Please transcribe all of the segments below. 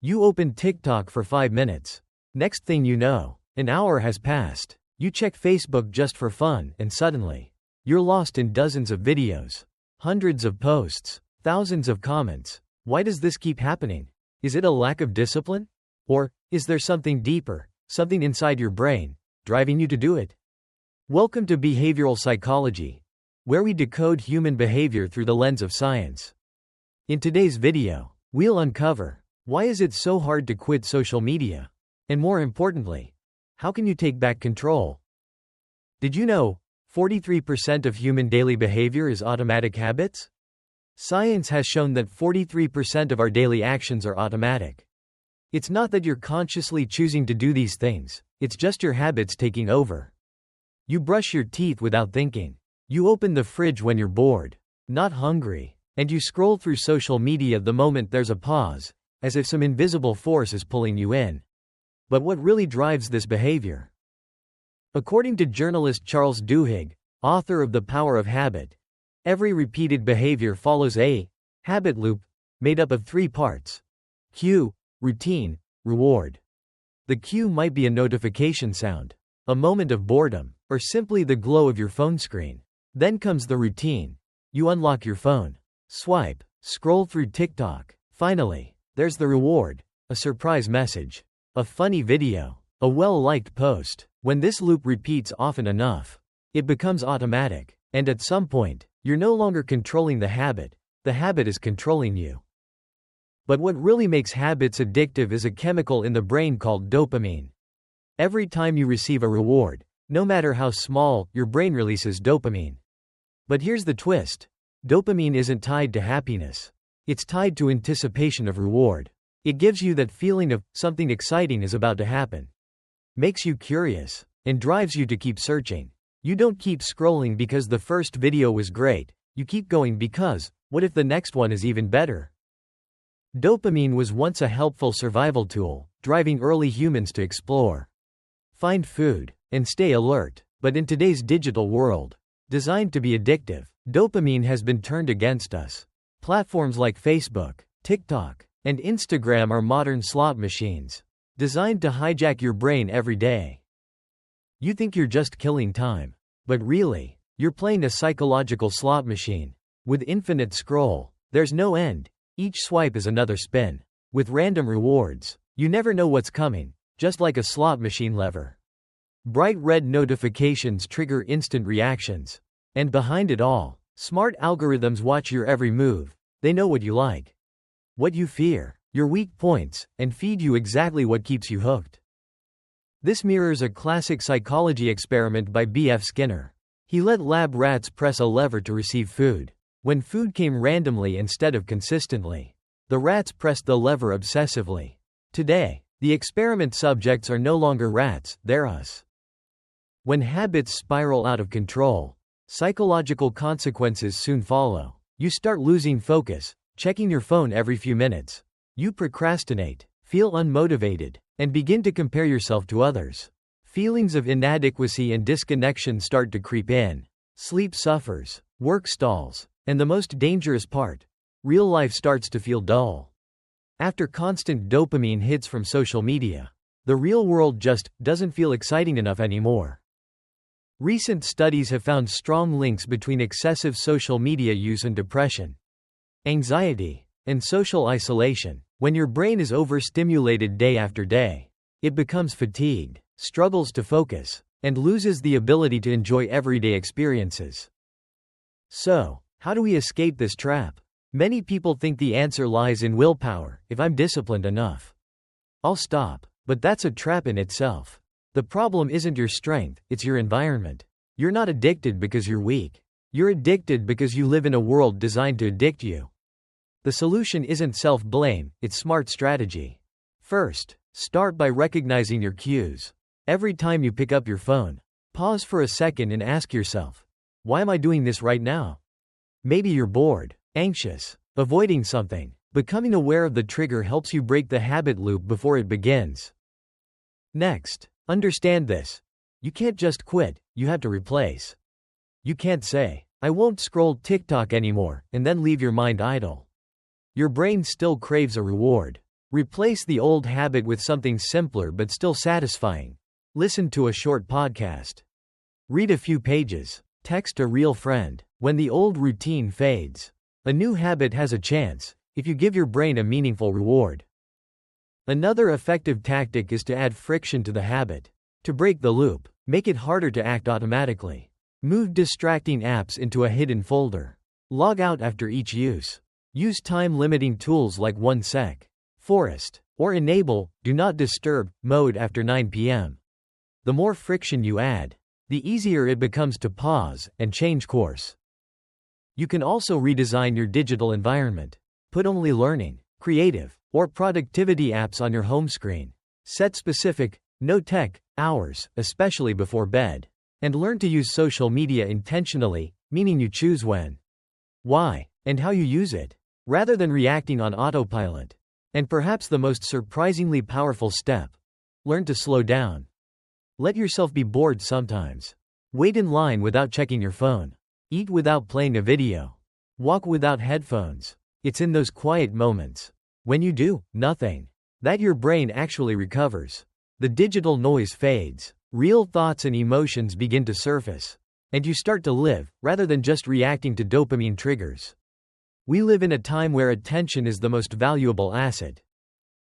You open TikTok for 5 minutes. Next thing you know, an hour has passed. You check Facebook just for fun, and suddenly, you're lost in dozens of videos, hundreds of posts, thousands of comments. Why does this keep happening? Is it a lack of discipline? Or is there something deeper, something inside your brain, driving you to do it? Welcome to Behavioral Psychology, where we decode human behavior through the lens of science. In today's video, we'll uncover why is it so hard to quit social media? And more importantly, how can you take back control? Did you know 43% of human daily behavior is automatic habits? Science has shown that 43% of our daily actions are automatic. It's not that you're consciously choosing to do these things, it's just your habits taking over. You brush your teeth without thinking. You open the fridge when you're bored, not hungry, and you scroll through social media the moment there's a pause, as if some invisible force is pulling you in. But what really drives this behavior? According to journalist Charles Duhigg, author of The Power of Habit, every repeated behavior follows a habit loop made up of 3 parts: cue, routine, reward. The cue might be a notification sound, a moment of boredom, or simply the glow of your phone screen. Then comes the routine. You unlock your phone, swipe, scroll through TikTok. Finally, there's the reward, a surprise message, a funny video, a well-liked post. When this loop repeats often enough, it becomes automatic, and at some point, you're no longer controlling the habit is controlling you. But what really makes habits addictive is a chemical in the brain called dopamine. Every time you receive a reward, no matter how small, your brain releases dopamine. But here's the twist. Dopamine isn't tied to happiness. It's tied to anticipation of reward. It gives you that feeling of something exciting is about to happen. Makes you curious, and drives you to keep searching. You don't keep scrolling because the first video was great. You keep going because, what if the next one is even better? Dopamine was once a helpful survival tool, driving early humans to explore, find food, and stay alert. But in today's digital world, designed to be addictive, dopamine has been turned against us. Platforms like Facebook, TikTok, and Instagram are modern slot machines, designed to hijack your brain every day. You think you're just killing time, but really, you're playing a psychological slot machine. With infinite scroll, there's no end. Each swipe is another spin, with random rewards. You never know what's coming, just like a slot machine lever. Bright red notifications trigger instant reactions. And behind it all, smart algorithms watch your every move. They know what you like, what you fear, your weak points, and feed you exactly what keeps you hooked. This mirrors a classic psychology experiment by B.F. Skinner. He let lab rats press a lever to receive food. When food came randomly instead of consistently, the rats pressed the lever obsessively. Today, the experiment subjects are no longer rats, they're us. When habits spiral out of control, psychological consequences soon follow. You start losing focus, checking your phone every few minutes. You procrastinate, feel unmotivated, and begin to compare yourself to others. Feelings of inadequacy and disconnection start to creep in. Sleep suffers, work stalls, and the most dangerous part, real life starts to feel dull. After constant dopamine hits from social media, the real world just doesn't feel exciting enough anymore. Recent studies have found strong links between excessive social media use and depression, anxiety, and social isolation. When your brain is overstimulated day after day, it becomes fatigued, struggles to focus, and loses the ability to enjoy everyday experiences. So, how do we escape this trap? Many people think the answer lies in willpower. If I'm disciplined enough, I'll stop. But that's a trap in itself. The problem isn't your strength, it's your environment. You're not addicted because you're weak. You're addicted because you live in a world designed to addict you. The solution isn't self-blame, it's smart strategy. First, start by recognizing your cues. Every time you pick up your phone, pause for a second and ask yourself, why am I doing this right now? Maybe you're bored, anxious, avoiding something. Becoming aware of the trigger helps you break the habit loop before it begins. Next, understand this. You can't just quit, you have to replace. You can't say, I won't scroll TikTok anymore, and then leave your mind idle. Your brain still craves a reward. Replace the old habit with something simpler but still satisfying. Listen to a short podcast. Read a few pages. Text a real friend. When the old routine fades, a new habit has a chance, if you give your brain a meaningful reward. Another effective tactic is to add friction to the habit. To break the loop, make it harder to act automatically. Move distracting apps into a hidden folder. Log out after each use. Use time-limiting tools like 1sec, Forest, or enable Do Not Disturb mode after 9 p.m. The more friction you add, the easier it becomes to pause and change course. You can also redesign your digital environment. Put only learning, creative, or productivity apps on your home screen. Set specific, no tech hours, especially before bed. And learn to use social media intentionally, meaning you choose when, why, and how you use it, rather than reacting on autopilot. And perhaps the most surprisingly powerful step: learn to slow down. Let yourself be bored sometimes. Wait in line without checking your phone. Eat without playing a video. Walk without headphones. It's in those quiet moments, when you do nothing, that your brain actually recovers. The digital noise fades. Real thoughts and emotions begin to surface. And you start to live, rather than just reacting to dopamine triggers. We live in a time where attention is the most valuable asset.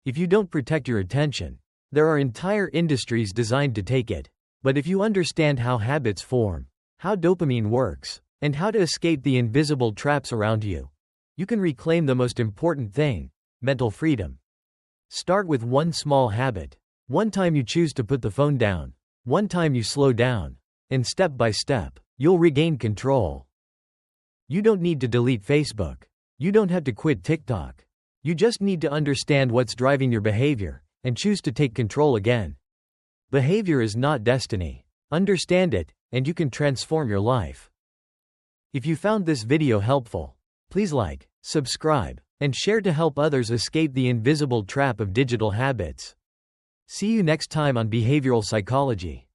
If you don't protect your attention, there are entire industries designed to take it. But if you understand how habits form, how dopamine works, and how to escape the invisible traps around you, you can reclaim the most important thing: mental freedom. Start with one small habit. One time you choose to put the phone down. One time you slow down. And step by step, you'll regain control. You don't need to delete Facebook. You don't have to quit TikTok. You just need to understand what's driving your behavior, and choose to take control again. Behavior is not destiny. Understand it, and you can transform your life. If you found this video helpful, please like, subscribe, and share to help others escape the invisible trap of digital habits. See you next time on Behavioral Psychology.